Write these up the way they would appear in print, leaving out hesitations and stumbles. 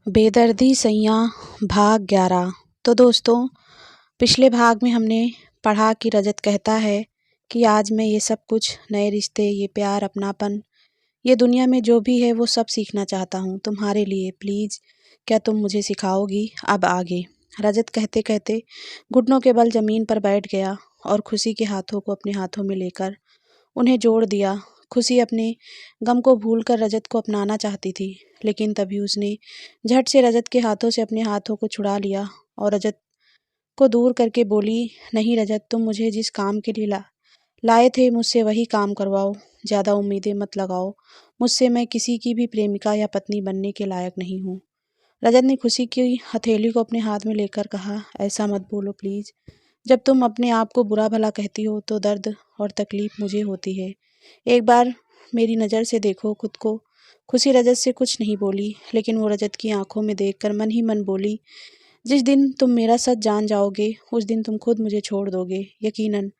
बेदर्दी सैयां भाग 11। तो दोस्तों, पिछले भाग में हमने पढ़ा कि रजत कहता है कि आज मैं ये सब कुछ नए रिश्ते, ये प्यार, अपनापन, ये दुनिया में जो भी है वो सब सीखना चाहता हूँ तुम्हारे लिए। प्लीज़ क्या तुम मुझे सिखाओगी अब आगे। रजत कहते कहते घुटनों के बल ज़मीन पर बैठ गया और खुशी के हाथों को अपने हाथों में लेकर उन्हें जोड़ दिया। खुशी अपने गम को भूलकर रजत को अपनाना चाहती थी, लेकिन तभी उसने झट से रजत के हाथों से अपने हाथों को छुड़ा लिया और रजत को दूर करके बोली, नहीं रजत, तुम मुझे जिस काम के लिए लाए थे मुझसे वही काम करवाओ। ज़्यादा उम्मीदें मत लगाओ मुझसे, मैं किसी की भी प्रेमिका या पत्नी बनने के लायक नहीं हूँ। रजत ने खुशी की हथेली को अपने हाथ में लेकर कहा, ऐसा मत बोलो प्लीज़। जब तुम अपने आप को बुरा भला कहती हो तो दर्द और तकलीफ मुझे होती है। एक बार मेरी नज़र से देखो खुद को। खुशी रजत से कुछ नहीं बोली, लेकिन वो रजत की आंखों में देखकर मन ही मन बोली, जिस दिन तुम मेरा सच जान जाओगे उस दिन तुम खुद मुझे छोड़ दोगे। यकीनन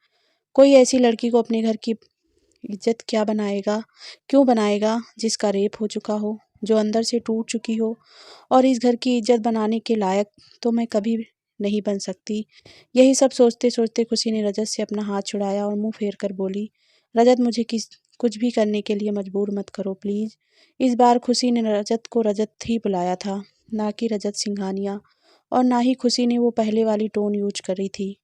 कोई ऐसी लड़की को अपने घर की इज्जत क्या बनाएगा, क्यों बनाएगा, जिसका रेप हो चुका हो, जो अंदर से टूट चुकी हो। और इस घर की इज्जत बनाने के लायक तो मैं कभी नहीं बन सकती। यही सब सोचते सोचते खुशी ने रजत से अपना हाथ छुड़ाया और मुंह फेर कर बोली, रजत, मुझे कुछ भी करने के लिए मजबूर मत करो प्लीज़। इस बार खुशी ने रजत को रजत ही बुलाया था, ना कि रजत सिंघानिया। और ना ही खुशी ने वो पहले वाली टोन यूज करी थी,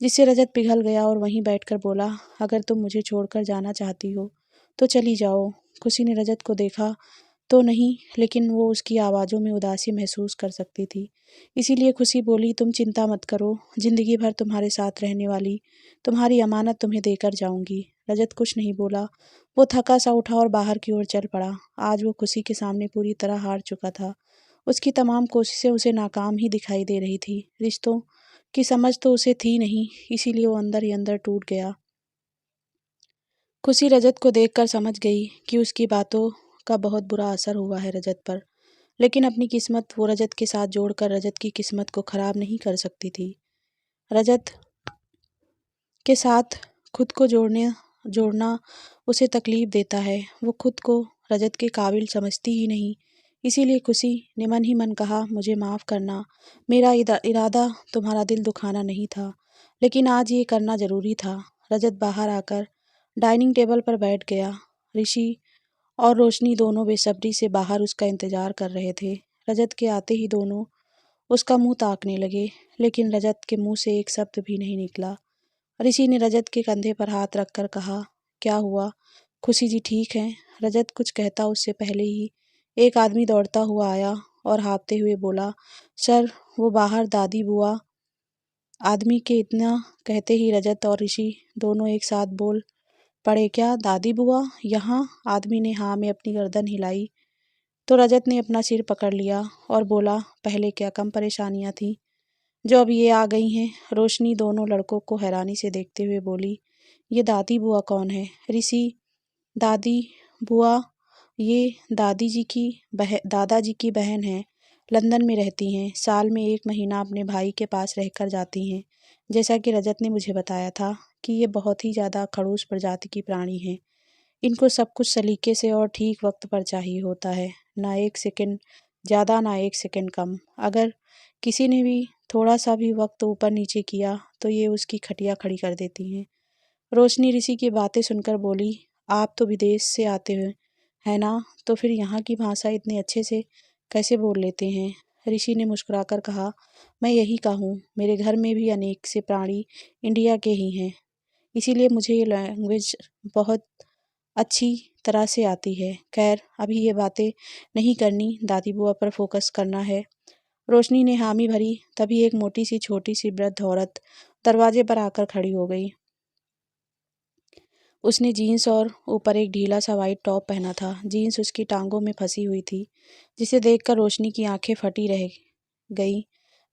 जिससे रजत पिघल गया और वहीं बैठकर बोला, अगर तुम मुझे छोड़कर जाना चाहती हो तो चली जाओ। खुशी ने रजत को देखा तो नहीं, लेकिन वो उसकी आवाज़ों में उदासी महसूस कर सकती थी। इसीलिए खुशी बोली, तुम चिंता मत करो, ज़िंदगी भर तुम्हारे साथ रहने वाली तुम्हारी अमानत तुम्हें देकर जाऊंगी। रजत कुछ नहीं बोला। वो थका सा उठा और बाहर की ओर चल पड़ा। आज वो खुशी के सामने पूरी तरह हार चुका था। उसकी तमाम कोशिशें उसे नाकाम ही दिखाई दे रही थी। रिश्तों की समझ तो उसे थी नहीं, इसीलिए वो अंदर ही अंदर टूट गया। खुशी रजत को देखकर समझ गई कि उसकी बातों का बहुत बुरा असर हुआ है रजत पर, लेकिन अपनी किस्मत वो रजत के साथ जोड़कर रजत की किस्मत को खराब नहीं कर सकती थी। रजत के साथ खुद को जोड़ना उसे तकलीफ देता है। वो खुद को रजत के काबिल समझती ही नहीं। इसीलिए खुशी ने मन ही मन कहा, मुझे माफ़ करना, मेरा इरादा तुम्हारा दिल दुखाना नहीं था, लेकिन आज ये करना ज़रूरी था। रजत बाहर आकर डाइनिंग टेबल पर बैठ गया। ऋषि और रोशनी दोनों बेसब्री से बाहर उसका इंतजार कर रहे थे। रजत के आते ही दोनों उसका मुंह ताकने लगे, लेकिन रजत के मुंह से एक शब्द भी नहीं निकला। ऋषि ने रजत के कंधे पर हाथ रखकर कहा, क्या हुआ, खुशी जी ठीक हैं? रजत कुछ कहता उससे पहले ही एक आदमी दौड़ता हुआ आया और हाँफते हुए बोला, सर, वो बाहर दादी बुआ। आदमी के इतना कहते ही रजत और ऋषि दोनों एक साथ बोल पड़े, क्या दादी बुआ यहाँ? आदमी ने हाँ में अपनी गर्दन हिलाई तो रजत ने अपना सिर पकड़ लिया और बोला, पहले क्या कम परेशानियां थीं जो अब ये आ गई हैं। रोशनी दोनों लड़कों को हैरानी से देखते हुए बोली, ये दादी बुआ कौन है? ऋषि, दादी बुआ ये दादाजी की बहन है, लंदन में रहती हैं, साल में एक महीना अपने भाई के पास रहकर जाती हैं। जैसा कि रजत ने मुझे बताया था कि ये बहुत ही ज़्यादा खड़ूस प्रजाति की प्राणी हैं। इनको सब कुछ सलीके से और ठीक वक्त पर चाहिए होता है, ना एक सेकंड ज़्यादा ना एक सेकंड कम। अगर किसी ने भी थोड़ा सा भी वक्त ऊपर नीचे किया तो ये उसकी खटिया खड़ी कर देती हैं। रोशनी ऋषि की बातें सुनकर बोली, आप तो विदेश से आते हुए है ना, तो फिर यहाँ की भाषा इतने अच्छे से कैसे बोल लेते हैं? ऋषि ने मुस्कुराकर कहा, मैं यही का हूँ, मेरे घर में भी अनेक से प्राणी इंडिया के ही हैं, इसीलिए मुझे ये लैंग्वेज बहुत अच्छी तरह से आती है। खैर, अभी ये बातें नहीं करनी, दादी बुआ पर फोकस करना है। रोशनी ने हामी भरी, तभी एक मोटी सी छोटी सी वृद्ध औरत दरवाजे पर आकर खड़ी हो गई। उसने जीन्स और ऊपर एक ढीला सा वाइट टॉप पहना था। जीन्स उसकी टांगों में फंसी हुई थी, जिसे देखकर रोशनी की आंखें फटी रह गई।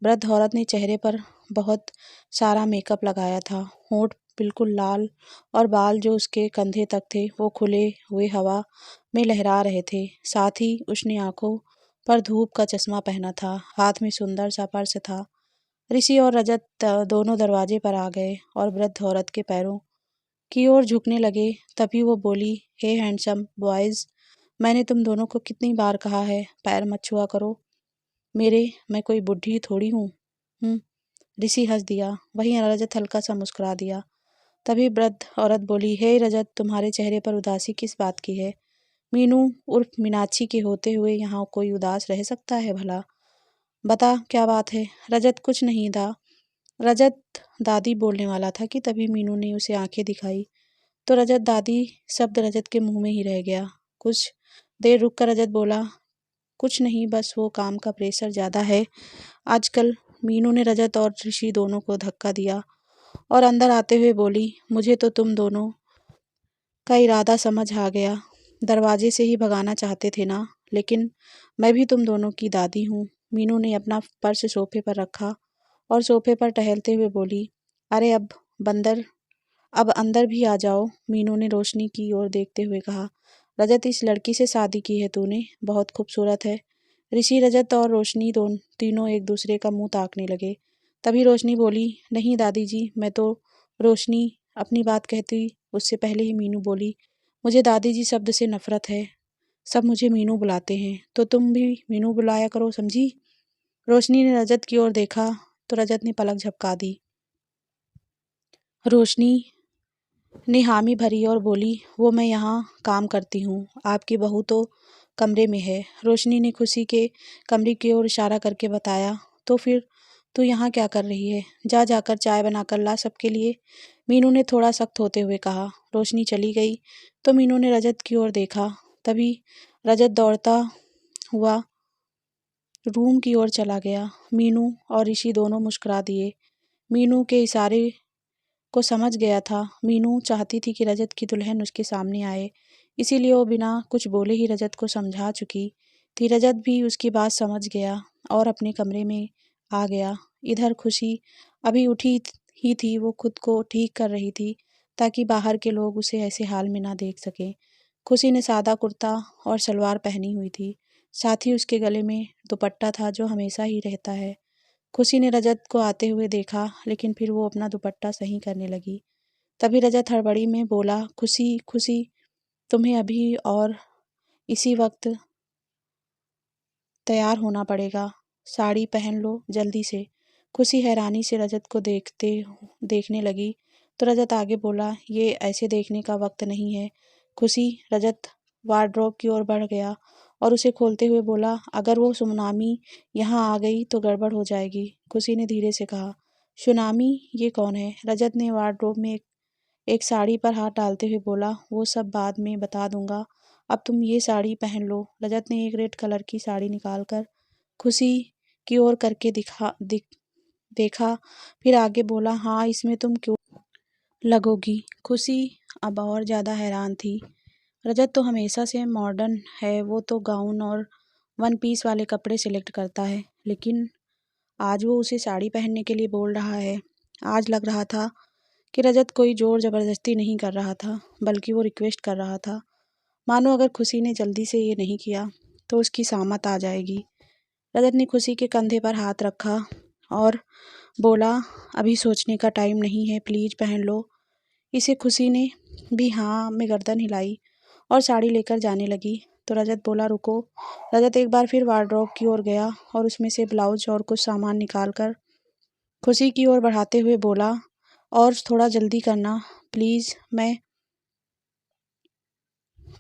वृद्ध औरत ने चेहरे पर बहुत सारा मेकअप लगाया था। होंठ बिल्कुल लाल और बाल जो उसके कंधे तक थे वो खुले हुए हवा में लहरा रहे थे। साथ ही उसने आंखों पर धूप का चश्मा पहना था। हाथ में सुंदर सा पर्स था। ऋषि और रजत दोनों दरवाजे पर आ गए और वृद्ध औरत के पैरों की ओर झुकने लगे। तभी वो बोली, हे हैंडसम बॉयज, मैंने तुम दोनों को कितनी बार कहा है पैर मत छुआ करो। मैं कोई बुढ़ी थोड़ी हूँ। ऋषि हंस दिया। वहीं रजत हल्का सा मुस्कुरा दिया। तभी वृद्ध औरत बोली, हे रजत, तुम्हारे चेहरे पर उदासी किस बात की है? मीनू उर्फ मीनाक्षी के होते हुए यहाँ कोई उदास रह सकता है भला? बता क्या बात है? रजत कुछ नहीं था। रजत दादी बोलने वाला था कि तभी मीनू ने उसे आंखें दिखाई तो रजत दादी शब्द रजत के मुंह में ही रह गया। कुछ देर रुक कर रजत बोला, कुछ नहीं, बस वो काम का प्रेशर ज़्यादा है आजकल। मीनू ने रजत और ऋषि दोनों को धक्का दिया और अंदर आते हुए बोली, मुझे तो तुम दोनों का इरादा समझ आ गया। दरवाजे से ही भगाना चाहते थे ना? लेकिन मैं भी तुम दोनों की दादी हूँ। मीनू ने अपना पर्स सोफे पर रखा और सोफे पर टहलते हुए बोली, अरे अब अंदर भी आ जाओ। मीनू ने रोशनी की ओर देखते हुए कहा, रजत, इस लड़की से शादी की है तूने? बहुत खूबसूरत है। ऋषि, रजत और रोशनी तीनों एक दूसरे का मुंह ताकने लगे। तभी रोशनी बोली, नहीं दादी जी, मैं तो। रोशनी अपनी बात कहती उससे पहले ही मीनू बोली, मुझे दादी जी शब्द से नफरत है। सब मुझे मीनू बुलाते हैं तो तुम भी मीनू बुलाया करो, समझी? रोशनी ने रजत की ओर देखा तो रजत ने पलक झपका दी। रोशनी ने हामी भरी और बोली, वो मैं यहाँ काम करती हूँ, आपकी बहू तो कमरे में है। रोशनी ने खुशी के कमरे की ओर इशारा करके बताया, तो फिर तू यहाँ क्या कर रही है? जाकर चाय बनाकर ला सबके लिए। मीनू ने थोड़ा सख्त होते हुए कहा। रोशनी चली गई तो मीनू ने रजत की ओर देखा। तभी रजत दौड़ता हुआ रूम की ओर चला गया। मीनू और ऋषि दोनों मुस्कुरा दिए। मीनू के इशारे को समझ गया था। मीनू चाहती थी कि रजत की दुल्हन उसके सामने आए, इसीलिए वो बिना कुछ बोले ही रजत को समझा चुकी थी। रजत भी उसकी बात समझ गया और अपने कमरे में आ गया। इधर खुशी अभी उठी ही थी। वो खुद को ठीक कर रही थी ताकि बाहर के लोग उसे ऐसे हाल में ना देख सकें। खुशी ने सादा कुर्ता और सलवार पहनी हुई थी, साथ ही उसके गले में दुपट्टा था जो हमेशा ही रहता है। खुशी ने रजत को आते हुए देखा, लेकिन फिर वो अपना दुपट्टा सही करने लगी। तभी रजत हड़बड़ी में बोला, खुशी खुशी, तुम्हें अभी और इसी वक्त तैयार होना पड़ेगा। साड़ी पहन लो जल्दी से। खुशी हैरानी से रजत को देखने लगी तो रजत आगे बोला, ये ऐसे देखने का वक्त नहीं है। खुशी रजत वार्डरोब की ओर बढ़ गया और उसे खोलते हुए बोला, अगर वो सुनामी यहाँ आ गई तो गड़बड़ हो जाएगी। खुशी ने धीरे से कहा, सुनामी? ये कौन है? रजत ने वार्डरोब में एक साड़ी पर हाथ डालते हुए बोला, वो सब बाद में बता दूंगा, अब तुम ये साड़ी पहन लो। रजत ने एक रेड कलर की साड़ी निकालकर खुशी की ओर करके देखा, फिर आगे बोला, हाँ, इसमें तुम क्यों लगोगी? खुशी अब और ज़्यादा हैरान थी। रजत तो हमेशा से मॉडर्न है, वो तो गाउन और वन पीस वाले कपड़े सिलेक्ट करता है, लेकिन आज वो उसे साड़ी पहनने के लिए बोल रहा है। आज लग रहा था कि रजत कोई जोर ज़बरदस्ती नहीं कर रहा था, बल्कि वो रिक्वेस्ट कर रहा था, मानो अगर खुशी ने जल्दी से ये नहीं किया तो उसकी सामत आ जाएगी। रजत ने खुशी के कंधे पर हाथ रखा और बोला, अभी सोचने का टाइम नहीं है, प्लीज़ पहन लो इसे। खुशी ने भी हाँ में गर्दन हिलाई और साड़ी लेकर जाने लगी तो रजत बोला, रुको। रजत एक बार फिर वार्डरोब की ओर गया और उसमें से ब्लाउज और कुछ सामान निकाल कर खुशी की ओर बढ़ाते हुए बोला, और थोड़ा जल्दी करना प्लीज़,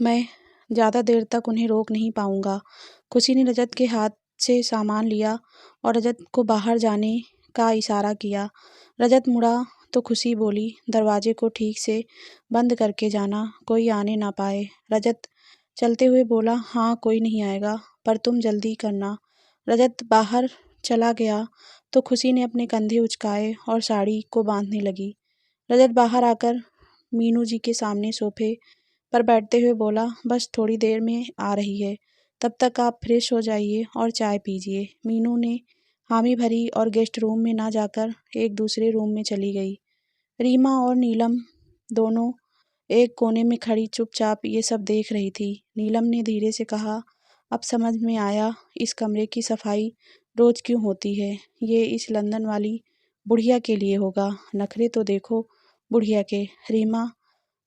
मैं ज़्यादा देर तक उन्हें रोक नहीं पाऊंगा। खुशी ने रजत के हाथ से सामान लिया और रजत को बाहर जाने का इशारा किया। रजत मुड़ा तो खुशी बोली, दरवाजे को ठीक से बंद करके जाना, कोई आने ना पाए। रजत चलते हुए बोला, हाँ, कोई नहीं आएगा, पर तुम जल्दी करना। रजत बाहर चला गया तो खुशी ने अपने कंधे उचकाए और साड़ी को बांधने लगी। रजत बाहर आकर मीनू जी के सामने सोफे पर बैठते हुए बोला, बस थोड़ी देर में आ रही है, तब तक आप फ्रेश हो जाइए और चाय पीजिए। मीनू ने हामी भरी और गेस्ट रूम में ना जाकर एक दूसरे रूम में चली गई। रीमा और नीलम दोनों एक कोने में खड़ी चुपचाप ये सब देख रही थी। नीलम ने धीरे से कहा, अब समझ में आया इस कमरे की सफाई रोज क्यों होती है। ये इस लंदन वाली बुढ़िया के लिए होगा। नखरे तो देखो बुढ़िया के। रीमा,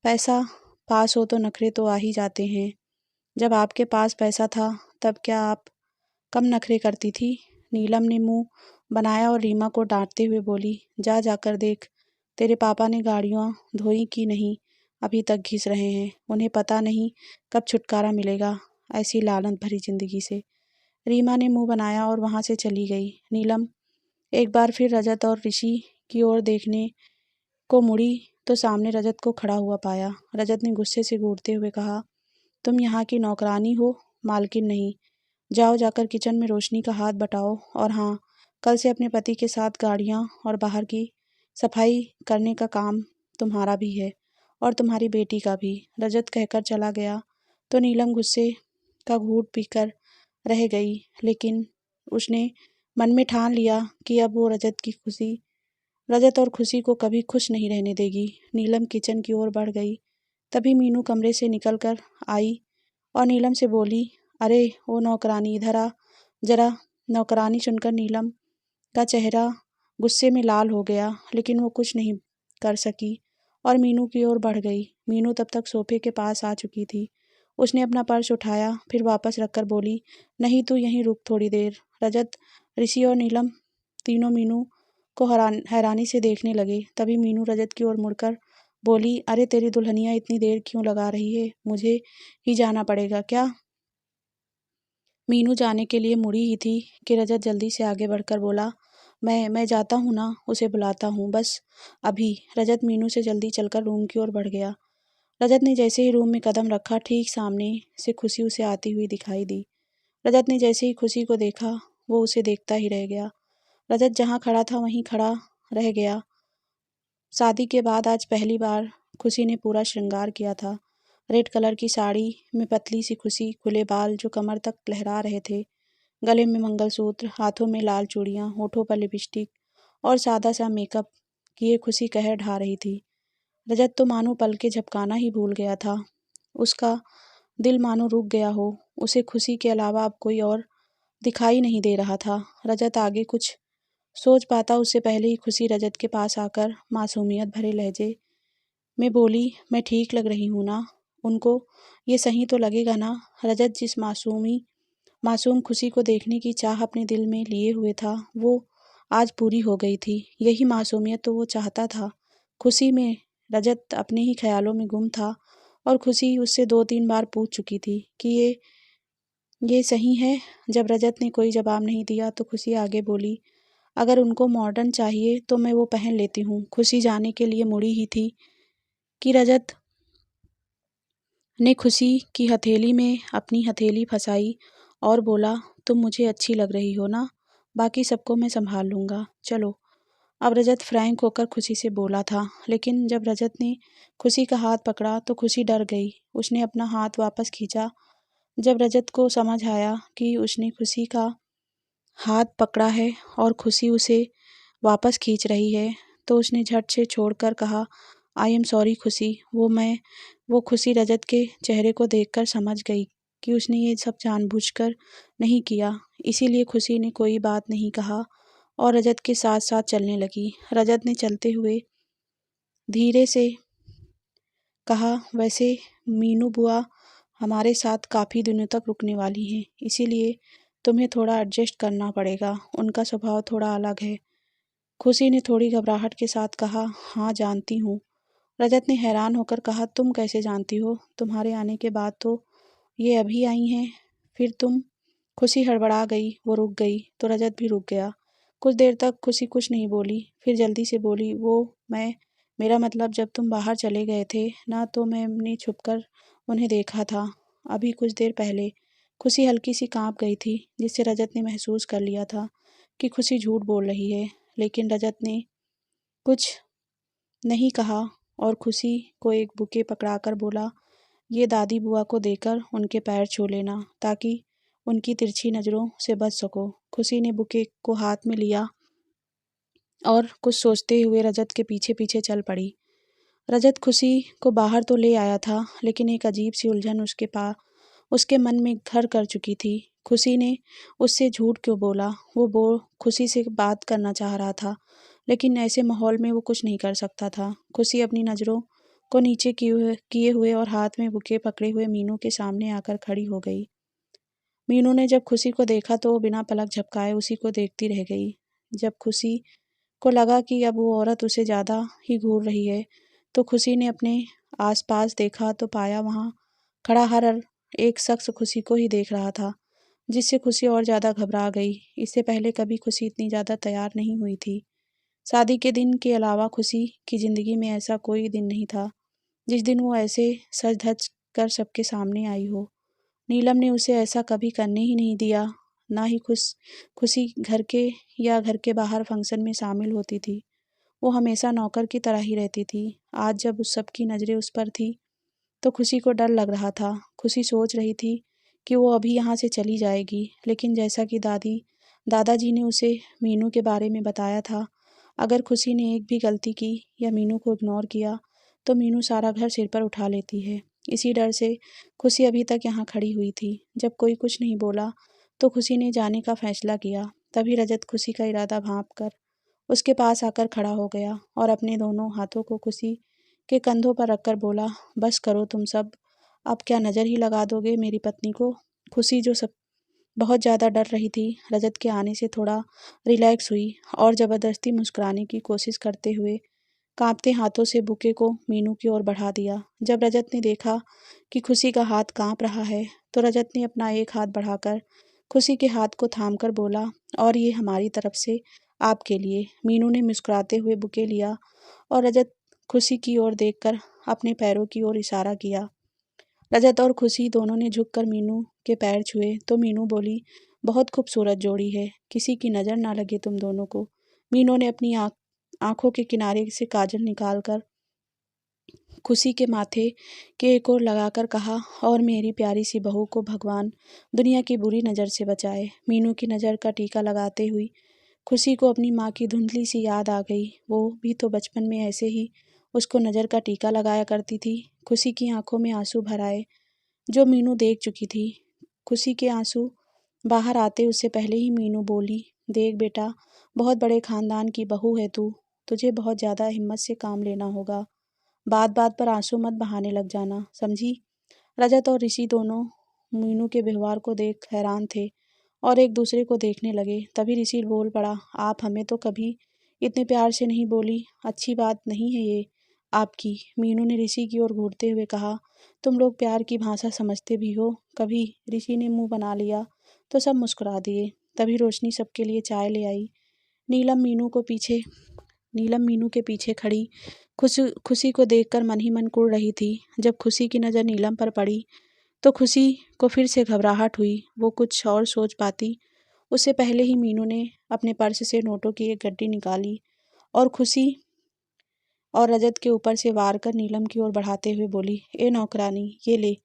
पैसा पास हो तो नखरे तो आ ही जाते हैं। जब आपके पास पैसा था तब क्या आप कम नखरे करती थी? नीलम ने मुंह बनाया और रीमा को डांटते हुए बोली, जा जाकर देख, तेरे पापा ने गाड़ियाँ धोई कि नहीं, अभी तक घिस रहे हैं। उन्हें पता नहीं कब छुटकारा मिलेगा ऐसी लानत भरी जिंदगी से। रीमा ने मुंह बनाया और वहां से चली गई। नीलम एक बार फिर रजत और ऋषि की ओर देखने को मुड़ी तो सामने रजत को खड़ा हुआ पाया। रजत ने गुस्से से घूरते हुए कहा, तुम यहाँ की नौकरानी हो, मालकिन नहीं। जाओ, जाकर किचन में रोशनी का हाथ बटाओ, और हाँ, कल से अपने पति के साथ गाड़ियाँ और बाहर की सफाई करने का काम तुम्हारा भी है, और तुम्हारी बेटी का भी। रजत कहकर चला गया तो नीलम गुस्से का घूंट पीकर रह गई, लेकिन उसने मन में ठान लिया कि अब वो रजत और खुशी को कभी खुश नहीं रहने देगी। नीलम किचन की ओर बढ़ गई। तभी मीनू कमरे से निकलकर आई और नीलम से बोली, अरे ओ नौकरानी, इधर आ जरा। नौकरानी सुनकर नीलम का चेहरा गुस्से में लाल हो गया, लेकिन वो कुछ नहीं कर सकी और मीनू की ओर बढ़ गई। मीनू तब तक सोफे के पास आ चुकी थी। उसने अपना पर्स उठाया, फिर वापस रखकर बोली, नहीं तू यहीं रुक थोड़ी देर। रजत, ऋषि और नीलम तीनों मीनू को हैरानी से देखने लगे। तभी मीनू रजत की ओर मुड़कर बोली, अरे तेरी दुल्हनिया इतनी देर क्यों लगा रही है, मुझे ही जाना पड़ेगा क्या? मीनू जाने के लिए मुड़ी ही थी कि रजत जल्दी से आगे बढ़कर बोला, मैं जाता हूँ ना, उसे बुलाता हूँ बस अभी। रजत मीनू से जल्दी चलकर रूम की ओर बढ़ गया। रजत ने जैसे ही रूम में कदम रखा, ठीक सामने से खुशी उसे आती हुई दिखाई दी। रजत ने जैसे ही खुशी को देखा, वो उसे देखता ही रह गया। रजत जहाँ खड़ा था वहीं खड़ा रह गया। शादी के बाद आज पहली बार खुशी ने पूरा श्रृंगार किया था। रेड कलर की साड़ी में पतली सी खुशी, खुले बाल जो कमर तक लहरा रहे थे, गले में मंगलसूत्र, हाथों में लाल चूड़ियां, होठों पर लिपस्टिक और सादा सा मेकअप किए खुशी कहर ढा रही थी। रजत तो मानो पल के झपकाना ही भूल गया था। उसका दिल मानो रुक गया हो। उसे खुशी के अलावा अब कोई और दिखाई नहीं दे रहा था। रजत आगे कुछ सोच पाता उससे पहले ही खुशी रजत के पास आकर मासूमियत भरे लहजे में बोली, मैं ठीक लग रही हूँ ना? उनको ये सही तो लगेगा ना? रजत जिस मासूम खुशी को देखने की चाह अपने दिल में लिए हुए था, वो आज पूरी हो गई थी। यही मासूमियत तो वो चाहता था। खुशी में रजत अपने ही ख्यालों में गुम था और खुशी उससे 2-3 बार पूछ चुकी थी कि ये सही है। जब रजत ने कोई जवाब नहीं दिया तो खुशी आगे बोली, अगर उनको मॉडर्न चाहिए तो मैं वो पहन लेती हूँ। खुशी जाने के लिए मुड़ी ही थी कि रजत ने खुशी की हथेली में अपनी हथेली फंसाई और बोला, तुम मुझे अच्छी लग रही हो ना? बाकी सबको मैं संभाल लूँगा, चलो। अब रजत फ्रैंक होकर खुशी से बोला था, लेकिन जब रजत ने खुशी का हाथ पकड़ा तो खुशी डर गई। उसने अपना हाथ वापस खींचा। जब रजत को समझ आया कि उसने खुशी का हाथ पकड़ा है और खुशी उसे वापस खींच रही है, तो उसने झट से छोड़कर कहा, आई एम सॉरी खुशी। वो खुशी रजत के चेहरे को देखकर समझ गई कि उसने ये सब जानबूझकर नहीं किया। इसीलिए खुशी ने कोई बात नहीं कहा और रजत के साथ साथ चलने लगी। रजत ने चलते हुए धीरे से कहा, वैसे मीनू बुआ हमारे साथ काफ़ी दिनों तक रुकने वाली हैं, इसीलिए तुम्हें थोड़ा एडजस्ट करना पड़ेगा। उनका स्वभाव थोड़ा अलग है। खुशी ने थोड़ी घबराहट के साथ कहा, हाँ जानती हूँ। रजत ने हैरान होकर कहा, तुम कैसे जानती हो? तुम्हारे आने के बाद तो ये अभी आई हैं, फिर तुम? खुशी हड़बड़ा गई, वो रुक गई तो रजत भी रुक गया। कुछ देर तक खुशी कुछ नहीं बोली, फिर जल्दी से बोली, मेरा मतलब जब तुम बाहर चले गए थे ना, तो मैंने छुपकर उन्हें देखा था, अभी कुछ देर पहले। खुशी हल्की सी कांप गई थी, जिससे रजत ने महसूस कर लिया था कि खुशी झूठ बोल रही है। लेकिन रजत ने कुछ नहीं कहा और खुशी को एक बुके पकड़ाकर बोला, ये दादी बुआ को देकर उनके पैर छू लेना, ताकि उनकी तिरछी नज़रों से बच सको। खुशी ने बुके को हाथ में लिया और कुछ सोचते हुए रजत के पीछे पीछे चल पड़ी। रजत खुशी को बाहर तो ले आया था, लेकिन एक अजीब सी उलझन उसके मन में घर कर चुकी थी। खुशी ने उससे झूठ क्यों बोला? खुशी से बात करना चाह रहा था, लेकिन ऐसे माहौल में वो कुछ नहीं कर सकता था। खुशी अपनी नज़रों को नीचे किए हुए और हाथ में बुके पकड़े हुए मीनू के सामने आकर खड़ी हो गई। मीनू ने जब खुशी को देखा तो वो बिना पलक झपकाए उसी को देखती रह गई। जब खुशी को लगा कि अब वो औरत उसे ज़्यादा ही घूर रही है, तो खुशी ने अपने आसपास देखा तो पाया वहाँ खड़ा हर एक शख्स खुशी को ही देख रहा था, जिससे खुशी और ज़्यादा घबरा गई। इससे पहले कभी खुशी इतनी ज़्यादा तैयार नहीं हुई थी। शादी के दिन के अलावा खुशी की ज़िंदगी में ऐसा कोई दिन नहीं था जिस दिन वो ऐसे सज-धज कर सबके सामने आई हो। नीलम ने उसे ऐसा कभी करने ही नहीं दिया, ना ही खुशी घर के या घर के बाहर फंक्शन में शामिल होती थी। वो हमेशा नौकर की तरह ही रहती थी। आज जब उस सबकी नज़रें उस पर थी, तो खुशी को डर लग रहा था। खुशी सोच रही थी कि वो अभी यहाँ से चली जाएगी, लेकिन जैसा कि दादाजी ने उसे मीनू के बारे में बताया था, अगर खुशी ने एक भी गलती की या मीनू को इग्नोर किया, तो मीनू सारा घर सिर पर उठा लेती है। इसी डर से खुशी अभी तक यहाँ खड़ी हुई थी। जब कोई कुछ नहीं बोला, तो खुशी ने जाने का फैसला किया। तभी रजत खुशी का इरादा भांप कर उसके पास आकर खड़ा हो गया और अपने दोनों हाथों को खुशी के कंधों पर रखकर बोला, बस करो तुम सब, अब क्या नज़र ही लगा दोगे मेरी पत्नी को। खुशी जो सब बहुत ज़्यादा डर रही थी, रजत के आने से थोड़ा रिलैक्स हुई और ज़बरदस्ती मुस्कुराने की कोशिश करते हुए कांपते हाथों से बुके को मीनू की ओर बढ़ा दिया। जब रजत ने देखा कि खुशी का हाथ कांप रहा है, तो रजत ने अपना एक हाथ बढ़ाकर खुशी के हाथ को थामकर बोला, और ये हमारी तरफ से आपके लिए। मीनू ने मुस्कुराते हुए बुके लिया और रजत खुशी की ओर देखकर अपने पैरों की ओर इशारा किया। रजत और खुशी दोनों ने झुककर मीनू के पैर छुए तो मीनू बोली, बहुत खूबसूरत जोड़ी है, किसी की नज़र ना लगे तुम दोनों को। मीनू ने अपनी आंखों के किनारे से काजल निकालकर खुशी के माथे के एक ओर लगाकर कहा, और मेरी प्यारी सी बहू को भगवान दुनिया की बुरी नज़र से बचाए। मीनू की नज़र का टीका लगाते हुई खुशी को अपनी माँ की धुंधली सी याद आ गई। वो भी तो बचपन में ऐसे ही उसको नज़र का टीका लगाया करती थी। खुशी की आंखों में आंसू भर आए, जो मीनू देख चुकी थी। खुशी के आंसू बाहर आते उससे पहले ही मीनू बोली, देख बेटा, बहुत बड़े खानदान की बहू है तू, तुझे बहुत ज़्यादा हिम्मत से काम लेना होगा। बात बात पर आंसू मत बहाने लग जाना, समझी। रजत और ऋषि दोनों मीनू के व्यवहार को देख हैरान थे और एक दूसरे को देखने लगे। तभी ऋषि बोल पड़ा, आप हमें तो कभी इतने प्यार से नहीं बोली, अच्छी बात नहीं है ये आपकी। मीनू ने ऋषि की ओर घूरते हुए कहा, तुम लोग प्यार की भाषा समझते भी हो कभी। ऋषि ने मुंह बना लिया तो सब मुस्कुरा दिए। तभी रोशनी सबके लिए चाय ले आई। नीलम मीनू को पीछे नीलम मीनू के पीछे खड़ी खुशी को देखकर मन ही मन कुड़ रही थी। जब खुशी की नज़र नीलम पर पड़ी, तो खुशी को फिर से घबराहट हुई। वो कुछ और सोच पाती उससे पहले ही मीनू ने अपने पर्स से नोटों की एक गड्डी निकाली और खुशी और रजत के ऊपर से वार कर नीलम की ओर बढ़ाते हुए बोली, ए नौकरानी, ये ले,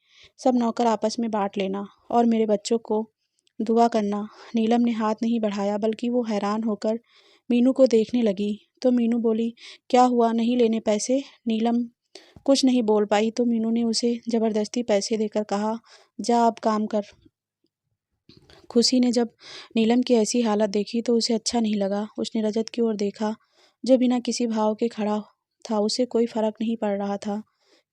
सब नौकर आपस में बांट लेना और मेरे बच्चों को दुआ करना। नीलम ने हाथ नहीं बढ़ाया, बल्कि वो हैरान होकर मीनू को देखने लगी। तो मीनू बोली, क्या हुआ, नहीं लेने पैसे। नीलम कुछ नहीं बोल पाई तो मीनू ने उसे जबरदस्ती पैसे देकर कहा, जा अब काम कर। खुशी ने जब नीलम की ऐसी हालत देखी तो उसे अच्छा नहीं लगा। उसने रजत की ओर देखा, जो बिना किसी भाव के खड़ा था। उसे कोई फर्क नहीं पड़ रहा था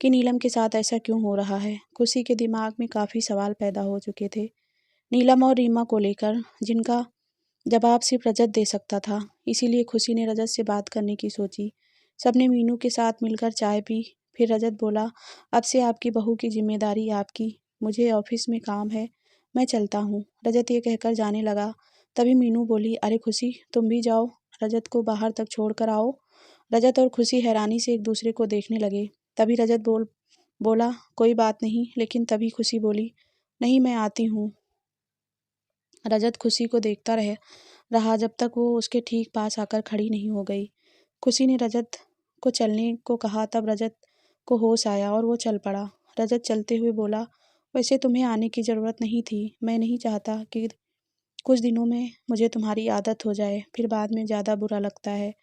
कि नीलम के साथ ऐसा क्यों हो रहा है। खुशी के दिमाग में काफ़ी सवाल पैदा हो चुके थे, नीलम और रीमा को लेकर, जिनका जवाब सिर्फ रजत दे सकता था। इसीलिए खुशी ने रजत से बात करने की सोची। सबने मीनू के साथ मिलकर चाय पी। फिर रजत बोला, अब से आपकी बहू की जिम्मेदारी आपकी, मुझे ऑफिस में काम है, मैं चलता हूँ। रजत ये कहकर जाने लगा। तभी मीनू बोली, अरे खुशी, तुम भी जाओ, रजत को बाहर तक छोड़ कर आओ। रजत और खुशी हैरानी से एक दूसरे को देखने लगे। तभी रजत बोला, कोई बात नहीं। लेकिन तभी खुशी बोली, नहीं, मैं आती हूँ। रजत खुशी को देखता रहा जब तक वो उसके ठीक पास आकर खड़ी नहीं हो गई। खुशी ने रजत को चलने को कहा। तब रजत को होश आया और वो चल पड़ा। रजत चलते हुए बोला, वैसे तुम्हें आने की ज़रूरत नहीं थी, मैं नहीं चाहता कि कुछ दिनों में मुझे तुम्हारी आदत हो जाए, फिर बाद में ज़्यादा बुरा लगता है।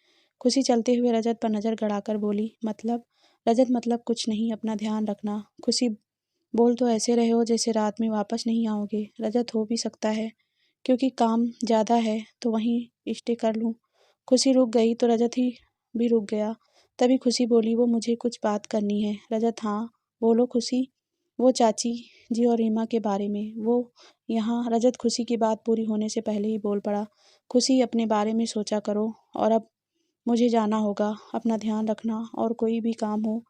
खुशी चलते हुए रजत पर नज़र गड़ाकर बोली, मतलब। रजत, मतलब कुछ नहीं, अपना ध्यान रखना। खुशी, बोल तो ऐसे रहे हो जैसे रात में वापस नहीं आओगे। रजत, हो भी सकता है, क्योंकि काम ज़्यादा है तो वहीं स्टे कर लूँ। खुशी रुक गई तो रजत ही भी रुक गया। तभी खुशी बोली, वो मुझे कुछ बात करनी है। रजत, हाँ बोलो खुशी। वो चाची जी और रीमा के बारे में। वो यहाँ रजत खुशी की बात पूरी होने से पहले ही बोल पड़ा। खुशी अपने बारे में सोचा करो और अब मुझे जाना होगा। अपना ध्यान रखना और कोई भी काम हो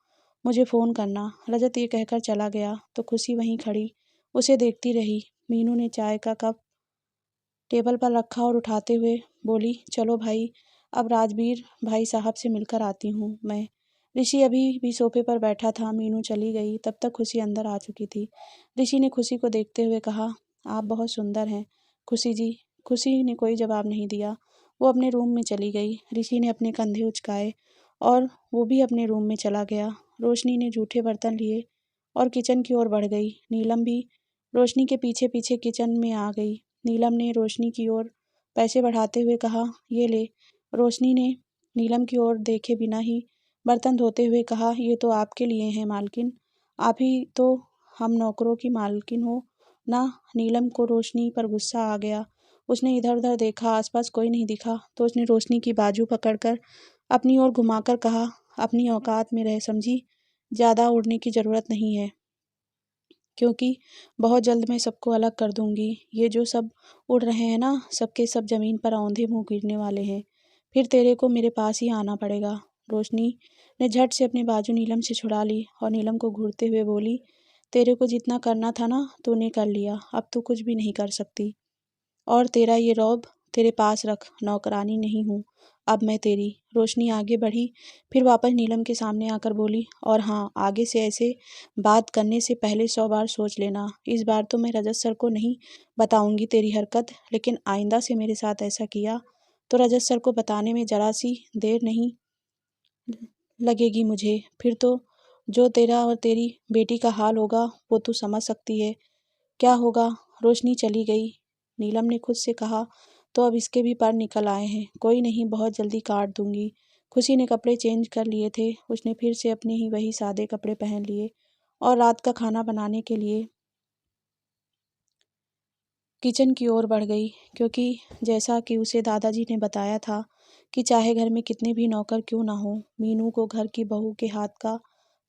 मुझे फ़ोन करना। रजत ये कहकर चला गया तो खुशी वहीं खड़ी उसे देखती रही। मीनू ने चाय का कप टेबल पर रखा और उठाते हुए बोली, चलो भाई, अब राजवीर भाई साहब से मिलकर आती हूँ मैं। ऋषि अभी भी सोफे पर बैठा था। मीनू चली गई तब तक खुशी अंदर आ चुकी थी। ऋषि ने खुशी को देखते हुए कहा, आप बहुत सुंदर हैं खुशी जी। खुशी ने कोई जवाब नहीं दिया। वो अपने रूम में चली गई। ऋषि ने अपने कंधे उचकाए और वो भी अपने रूम में चला गया। रोशनी ने जूठे बर्तन लिए और किचन की ओर बढ़ गई। नीलम भी रोशनी के पीछे पीछे किचन में आ गई। नीलम ने रोशनी की ओर पैसे बढ़ाते हुए कहा, ये ले। रोशनी ने नीलम की ओर देखे बिना ही बर्तन धोते हुए कहा, ये तो आपके लिए हैं मालकिन। आप ही तो हम नौकरों की मालकिन हो ना। नीलम को रोशनी पर गुस्सा आ गया। उसने इधर उधर देखा, आसपास कोई नहीं दिखा तो उसने रोशनी की बाजू पकड़कर अपनी ओर घुमाकर कहा, अपनी औकात में रह समझी, ज़्यादा उड़ने की ज़रूरत नहीं है, क्योंकि बहुत जल्द मैं सबको अलग कर दूंगी। ये जो सब उड़ रहे हैं ना, सबके सब जमीन पर औंधे मुंह गिरने वाले हैं। फिर तेरे को मेरे पास ही आना पड़ेगा। रोशनी ने झट से अपनी बाजू नीलम से छुड़ा ली और नीलम को घूरते हुए बोली, तेरे को जितना करना था ना तूने कर लिया, अब तू कुछ भी नहीं कर सकती। और तेरा ये रौब तेरे पास रख, नौकरानी नहीं हूँ अब मैं तेरी। रोशनी आगे बढ़ी, फिर वापस नीलम के सामने आकर बोली, और हाँ, आगे से ऐसे बात करने से पहले 100 बार सोच लेना। इस बार तो मैं रजत सर को नहीं बताऊंगी तेरी हरकत, लेकिन आइंदा से मेरे साथ ऐसा किया तो रजत सर को बताने में जरा सी देर नहीं लगेगी मुझे। फिर तो जो तेरा और तेरी बेटी का हाल होगा वो तू समझ सकती है क्या होगा। रोशनी चली गई। नीलम ने खुद से कहा, तो अब इसके भी पर निकल आए हैं। कोई नहीं, बहुत जल्दी काट दूंगी। खुशी ने कपड़े चेंज कर लिए थे। उसने फिर से अपने ही वही सादे कपड़े पहन लिए और रात का खाना बनाने के लिए किचन की ओर बढ़ गई, क्योंकि जैसा कि उसे दादाजी ने बताया था कि चाहे घर में कितने भी नौकर क्यों ना हो, मीनू को घर की बहू के हाथ का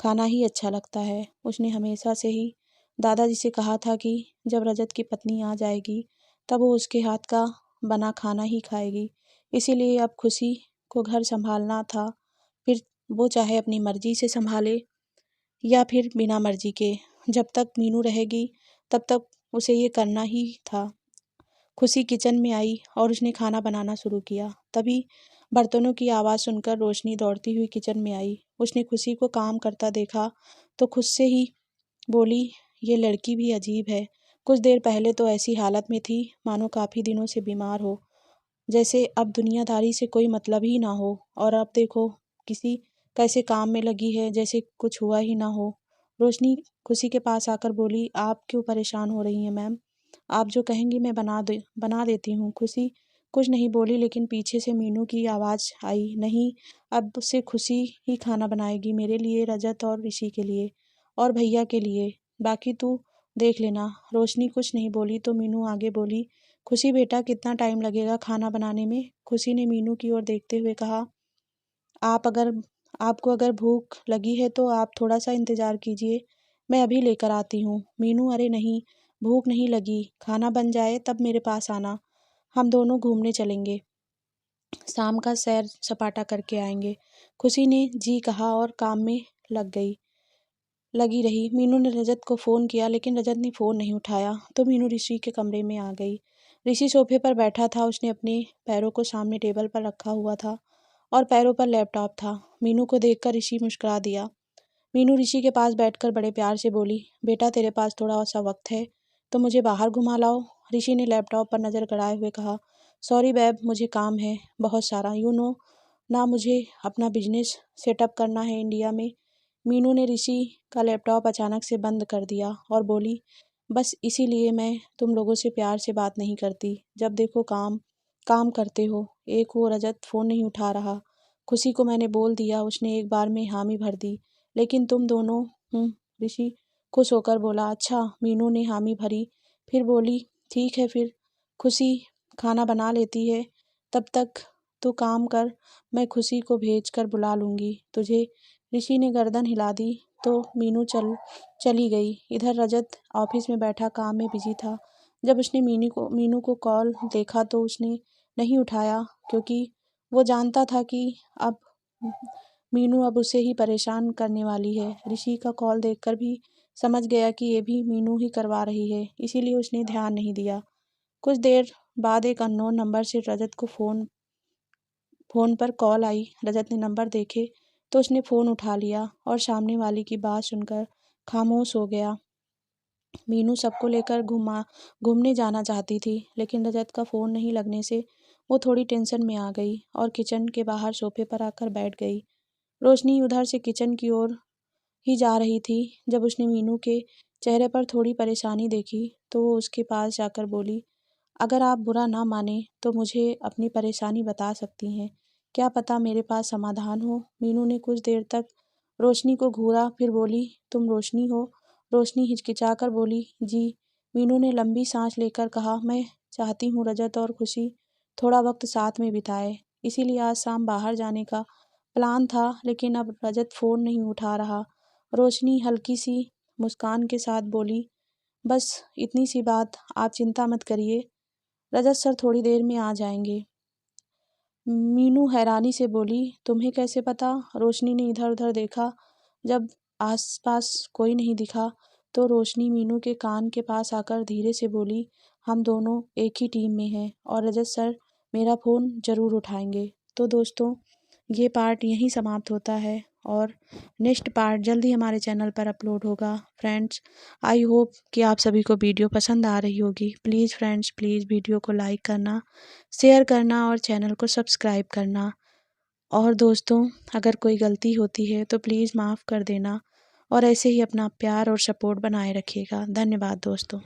खाना ही अच्छा लगता है। उसने हमेशा से ही दादाजी से कहा था कि जब रजत की पत्नी आ जाएगी तब वो उसके हाथ का बना खाना ही खाएगी। इसीलिए अब खुशी को घर संभालना था। फिर वो चाहे अपनी मर्जी से संभाले या फिर बिना मर्जी के। जब तक मीनू रहेगी तब तक उसे ये करना ही था। खुशी किचन में आई और उसने खाना बनाना शुरू किया। तभी बर्तनों की आवाज़ सुनकर रोशनी दौड़ती हुई किचन में आई। उसने खुशी को काम करता देखा तो खुद से ही बोली, ये लड़की भी अजीब है। कुछ देर पहले तो ऐसी हालत में थी मानो काफ़ी दिनों से बीमार हो, जैसे अब दुनियादारी से कोई मतलब ही ना हो, और अब देखो किसी कैसे काम में लगी है जैसे कुछ हुआ ही ना हो। रोशनी खुशी के पास आकर बोली, आप क्यों परेशान हो रही हैं मैम? आप जो कहेंगी मैं बना देती हूँ। खुशी कुछ नहीं बोली, लेकिन पीछे से मीनू की आवाज़ आई, नहीं, अब से खुशी ही खाना बनाएगी, मेरे लिए, रजत और ऋषि के लिए और भैया के लिए। बाकी तू देख लेना। रोशनी कुछ नहीं बोली तो मीनू आगे बोली, खुशी बेटा, कितना टाइम लगेगा खाना बनाने में? खुशी ने मीनू की ओर देखते हुए कहा, आप अगर आपको अगर भूख लगी है तो आप थोड़ा सा इंतज़ार कीजिए, मैं अभी लेकर आती हूँ। मीनू, अरे नहीं, भूख नहीं लगी, खाना बन जाए तब मेरे पास आना, हम दोनों घूमने चलेंगे, शाम का सैर सपाटा करके आएंगे। खुशी ने जी कहा और काम में लगी रही। मीनू ने रजत को फ़ोन किया लेकिन रजत ने फ़ोन नहीं उठाया तो मीनू ऋषि के कमरे में आ गई। ऋषि सोफे पर बैठा था। उसने अपने पैरों को सामने टेबल पर रखा हुआ था और पैरों पर लैपटॉप था। मीनू को देखकर ऋषि मुस्कुरा दिया। मीनू ऋषि के पास बैठकर बड़े प्यार से बोली, बेटा तेरे पास थोड़ा सा वक्त है तो मुझे बाहर घुमा लाओ। ऋषि ने लैपटॉप पर नज़र गड़ाए हुए कहा, सॉरी बैब, मुझे काम है बहुत सारा, यू नो ना, मुझे अपना बिजनेस सेटअप करना है इंडिया में। मीनू ने ऋषि का लैपटॉप अचानक से बंद कर दिया और बोली, बस इसीलिए मैं तुम लोगों से प्यार से बात नहीं करती, जब देखो काम काम करते हो। एक वो रजत फ़ोन नहीं उठा रहा। खुशी को मैंने बोल दिया, उसने एक बार में हामी भर दी, लेकिन तुम दोनों। ऋषि खुश होकर बोला, अच्छा। मीनू ने हामी भरी, फिर बोली, ठीक है फिर खुशी खाना बना लेती है, तब तक तू काम कर, मैं खुशी को भेज कर बुला लूँगी तुझे। ऋषि ने गर्दन हिला दी, तो मीनू चली गई। इधर रजत ऑफिस में बैठा काम में बिजी था। जब उसने मीनू को कॉल देखा तो उसने नहीं उठाया, क्योंकि वो जानता था कि अब मीनू अब उसे ही परेशान करने वाली है। ऋषि का कॉल देखकर भी समझ गया कि ये भी मीनू ही करवा रही है, इसीलिए उसने ध्यान नहीं दिया। कुछ देर बाद एक अननोन नंबर से रजत को फ़ोन पर कॉल आई। रजत ने नंबर देखे तो उसने फ़ोन उठा लिया और सामने वाले की बात सुनकर खामोश हो गया। मीनू सबको लेकर घूमने जाना चाहती थी, लेकिन रजत का फ़ोन नहीं लगने से वो थोड़ी टेंशन में आ गई और किचन के बाहर सोफे पर आकर बैठ गई। रोशनी उधर से किचन की ओर ही जा रही थी। जब उसने मीनू के चेहरे पर थोड़ी परेशानी देखी तो वो उसके पास जाकर बोली, अगर आप बुरा ना माने तो मुझे अपनी परेशानी बता सकती हैं। क्या पता मेरे पास समाधान हो। मीनू ने कुछ देर तक रोशनी को घूरा, फिर बोली, तुम रोशनी हो? रोशनी हिचकिचाकर बोली, जी। मीनू ने लंबी सांस लेकर कहा, मैं चाहती हूँ रजत और खुशी थोड़ा वक्त साथ में बिताए। इसीलिए आज शाम बाहर जाने का प्लान था, लेकिन अब रजत फ़ोन नहीं उठा रहा। रोशनी हल्की सी मुस्कान के साथ बोली, बस इतनी सी बात, आप चिंता मत करिए, रजत सर थोड़ी देर में आ जाएंगे। मीनू हैरानी से बोली, तुम्हें कैसे पता? रोशनी ने इधर उधर देखा। जब आसपास कोई नहीं दिखा तो रोशनी मीनू के कान के पास आकर धीरे से बोली, हम दोनों एक ही टीम में हैं और रजत सर मेरा फ़ोन ज़रूर उठाएंगे। तो दोस्तों, ये पार्ट यहीं समाप्त होता है और नेक्स्ट पार्ट जल्दी हमारे चैनल पर अपलोड होगा। फ्रेंड्स, आई होप कि आप सभी को वीडियो पसंद आ रही होगी। प्लीज़ फ्रेंड्स, प्लीज़ वीडियो को लाइक करना, शेयर करना और चैनल को सब्सक्राइब करना। और दोस्तों, अगर कोई गलती होती है तो प्लीज़ माफ़ कर देना और ऐसे ही अपना प्यार और सपोर्ट बनाए रखिएगा। धन्यवाद दोस्तों।